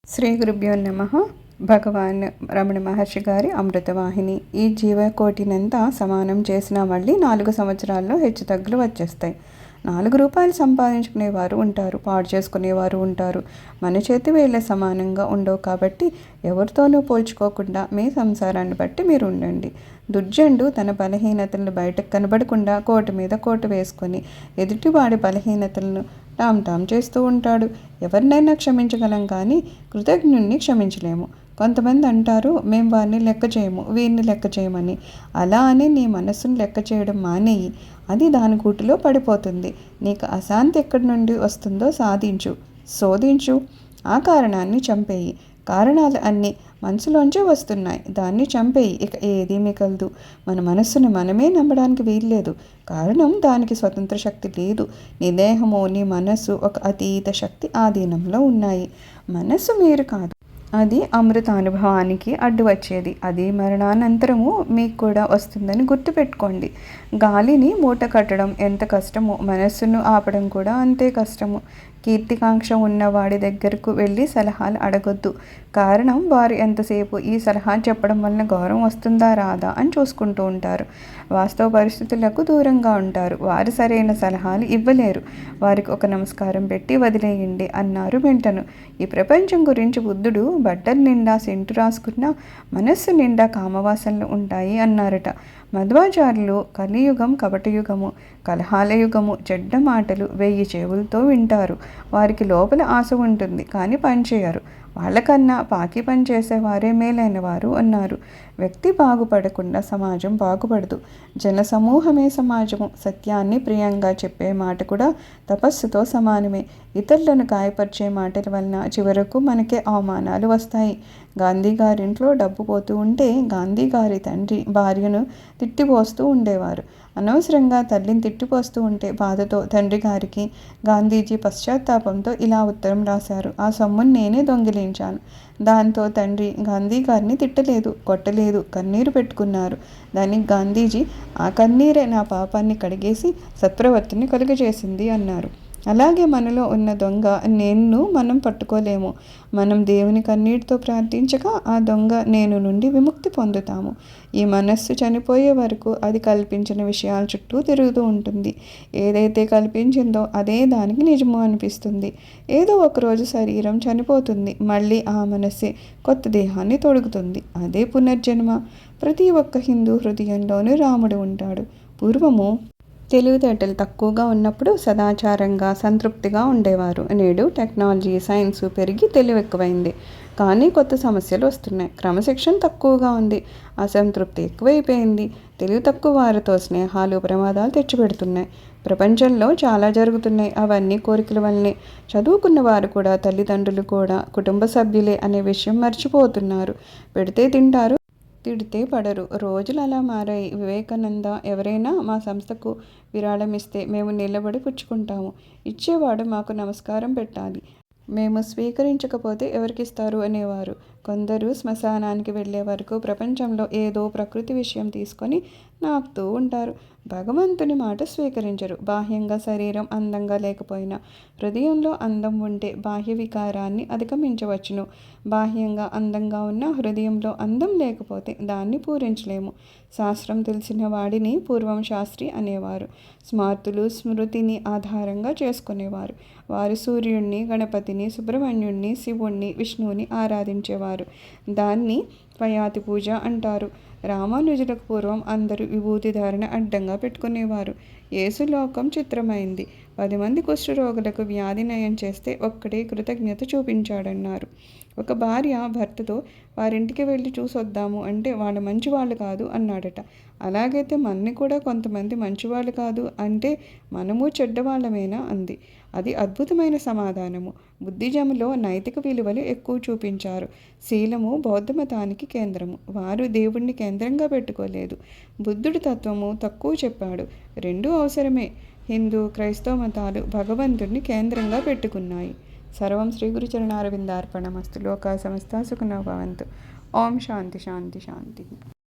శ్రీ గురుభ్యో నమః. భగవాన్ రమణ మహర్షి గారి అమృతవాహిని. ఈ జీవకోటినంతా సమానం చేసినా మళ్ళీ 4 సంవత్సరాల్లో హెచ్చుతగ్గులు వచ్చేస్తాయి. 4 రూపాయలు సంపాదించుకునేవారు ఉంటారు, పాడు చేసుకునేవారు ఉంటారు. మన చేతి వేళ్ళే సమానంగా ఉండవు కాబట్టి ఎవరితోనూ పోల్చుకోకుండా మీ సంసారాన్ని బట్టి మీరు ఉండండి. దుర్జనుడు తన బలహీనతలను బయటకు కనబడకుండా కోట మీద కోట వేసుకొని ఎదుటివాడి బలహీనతలను టామ్ చేస్తూ ఉంటాడు. ఎవరినైనా క్షమించగలం కానీ కృతజ్ఞుణ్ణి క్షమించలేము. కొంతమంది అంటారు, మేము వారిని లెక్క చేయము, వీరిని లెక్క చేయమని. అలా అని నీ మనస్సును లెక్క చేయడం మానేయి. అది దాని గూటిలో పడిపోతుంది. నీకు అశాంతి ఎక్కడి నుండి వస్తుందో శోధించు. ఆ కారణాన్ని చంపేయి. కారణాలు అన్నీ మనసులోంచే వస్తున్నాయి, దాన్ని చంపేయి. ఇక ఏదీ మిగలదు. మన మనస్సును మనమే నమ్మడానికి వీల్లేదు. కారణం దానికి స్వతంత్ర శక్తి లేదు. నీ దేహము, నీ మనస్సు ఒక అతీత శక్తి ఆధీనంలో ఉన్నాయి. మనస్సు మీరు కాదు. అది అమృత అనుభవానికి అడ్డు వచ్చేది. అది మరణానంతరము మీకు కూడా వస్తుందని గుర్తుపెట్టుకోండి. గాలిని మూట కట్టడం ఎంత కష్టమో మనస్సును ఆపడం కూడా అంతే కష్టము. కీర్తికాంక్ష ఉన్నవాడి దగ్గరకు వెళ్ళి సలహాలు అడగొద్దు. కారణం వారు ఎంతసేపు ఈ సలహా చెప్పడం వలన గౌరవం వస్తుందా రాదా అని చూసుకుంటూ ఉంటారు. వాస్తవ పరిస్థితులకు దూరంగా ఉంటారు. వారు సరైన సలహాలు ఇవ్వలేరు. వారికి ఒక నమస్కారం పెట్టి వదిలేయండి అన్నారు వింటను. ఈ ప్రపంచం గురించి బుద్ధుడు బట్టల నిండా సెంటు రాసుకున్న మనస్సు నిండా కామవాసనలు ఉంటాయి అన్నారట. మధ్వాచార్యులు కలియుగం కపటయుగము, కలహాల యుగము, చెడ్డ మాటలు 1000 చెవులతో వింటారు. వారికి లోపల ఆశ ఉంటుంది కానీ పనిచేయరు. వాళ్ళకన్నా పాకి పని చేసేవారే మేలైన వారు అన్నారు. వ్యక్తి బాగుపడకుండా సమాజం బాగుపడదు. జనసమూహమే సమాజము. సత్యాన్ని ప్రియంగా చెప్పే మాట కూడా తపస్సుతో సమానమే. ఇతరులను గాయపరిచే మాటల వలన చివరకు మనకే అవమానాలు వస్తాయి. గాంధీ గారింట్లో డబ్బు పోతూ ఉంటే గాంధీ గారి తండ్రి భార్యను తిట్టిపోస్తూ ఉండేవారు. అనవసరంగా తల్లిని తిట్టిపోస్తూ ఉంటే బాధతో తండ్రి గారికి గాంధీజీ పశ్చాత్తాపంతో ఇలా ఉత్తరం రాశారు: ఆ సొమ్మును నేనే దొంగిలించాను. దాంతో తండ్రి గాంధీ గారిని తిట్టలేదు, కొట్టలేదు, కన్నీరు పెట్టుకున్నారు. దానికి గాంధీజీ, ఆ కన్నీరే నా పాపాన్ని కడిగేసి సత్ప్రవర్తిని కలుగజేసింది అన్నారు. అలాగే మనలో ఉన్న దొంగ నేను మనం పట్టుకోలేము. మనం దేవుని కన్నీటితో ప్రార్థించగా ఆ దొంగ నేను నుండి విముక్తి పొందుతాము. ఈ మనస్సు చనిపోయే వరకు అది కల్పించిన విషయాల చుట్టూ తిరుగుతూ ఉంటుంది. ఏదైతే కల్పించిందో అదే దానికి నిజము అనిపిస్తుంది. ఏదో ఒకరోజు శరీరం చనిపోతుంది. మళ్ళీ ఆ మనస్సే కొత్త దేహాన్ని తొడుగుతుంది. అదే పునర్జన్మ. ప్రతి ఒక్క హిందూ హృదయంలోనూ రాముడు ఉంటాడు. పూర్వము తెలివితేటలు తక్కువగా ఉన్నప్పుడు సదాచారంగా సంతృప్తిగా ఉండేవారు. నేడు టెక్నాలజీ, సైన్సు పెరిగి తెలివి ఎక్కువైంది. కానీ కొత్త సమస్యలు వస్తున్నాయి. క్రమశిక్షణ తక్కువగా ఉంది. అసంతృప్తి ఎక్కువైపోయింది. తెలివి తక్కువ వారితో స్నేహాలు ప్రమాదాలు తెచ్చిపెడుతున్నాయి. ప్రపంచంలో చాలా జరుగుతున్నాయి. అవన్నీ కోరికల వల్లనే. చదువుకున్న వారు కూడా, తల్లిదండ్రులు కూడా కుటుంబ సభ్యులే అనే విషయం మర్చిపోతున్నారు. పెడితే తింటారు, తిడితే పడరు. రోజులు అలా మారాయి. వివేకానంద ఎవరైనా మా సంస్థకు విరాళం ఇస్తే మేము నిలబడి పుచ్చుకుంటాము. ఇచ్చేవాడు మాకు నమస్కారం పెట్టాలి. మేము స్వీకరించకపోతే ఎవరికిస్తారు అనేవారు. కొందరు శ్మశానానికి వెళ్ళే వరకు ప్రపంచంలో ఏదో ప్రకృతి విషయం తీసుకొని నాపుతూ ఉంటారు. భగవంతుని మాట స్వీకరించరు. బాహ్యంగా శరీరం అందంగా లేకపోయినా హృదయంలో అందం ఉంటే బాహ్య వికారాన్ని అధిగమించవచ్చును. బాహ్యంగా అందంగా ఉన్న హృదయంలో అందం లేకపోతే దాన్ని పూరించలేము. శాస్త్రం తెలిసిన వాడిని పూర్వం శాస్త్రి అనేవారు. స్మార్తులు స్మృతిని ఆధారంగా చేసుకునేవారు. వారు సూర్యుడిని, గణపతిని, సుబ్రహ్మణ్యుడిని, శివుణ్ణి, విష్ణువుని ఆరాధించేవారు. దాన్ని పయాతి పూజ అంటారు. రామానుజులకు పూర్వం అందరూ విభూతి ధారణ అడ్డంగా పెట్టుకునేవారు. యేసులోకం చిత్రమైంది. 10 మంది కుష్ఠరోగులకు వ్యాధి నయం చేస్తే ఒక్కడే కృతజ్ఞత చూపించాడన్నారు. ఒక భార్య భర్తతో వారింటికి వెళ్ళి చూసొద్దాము అంటే వాళ్ళు మంచివాళ్ళు కాదు అన్నాడట. అలాగైతే మనని కూడా కొంతమంది మంచివాళ్ళు కాదు అంటే మనము చెడ్డవాళ్ళమేనా అంది. అది అద్భుతమైన సమాధానము. బుద్ధిజంలో నైతిక విలువలు ఎక్కువ చూపించారు. శీలము బౌద్ధ మతానికి కేంద్రము. వారు దేవుణ్ణి కేంద్రంగా పెట్టుకోలేదు. బుద్ధుడి తత్వము తక్కువ చెప్పాడు. రెండూ అవసరమే. హిందూ, క్రైస్తవ మతాలు భగవంతుడిని కేంద్రంగా పెట్టుకున్నాయి. సర్వం శ్రీ గురుచరణారవిందార్పణమస్తు. లోకా సమస్తా సుఖినో భవంతు. ఓం శాంతి శాంతి శాంతి.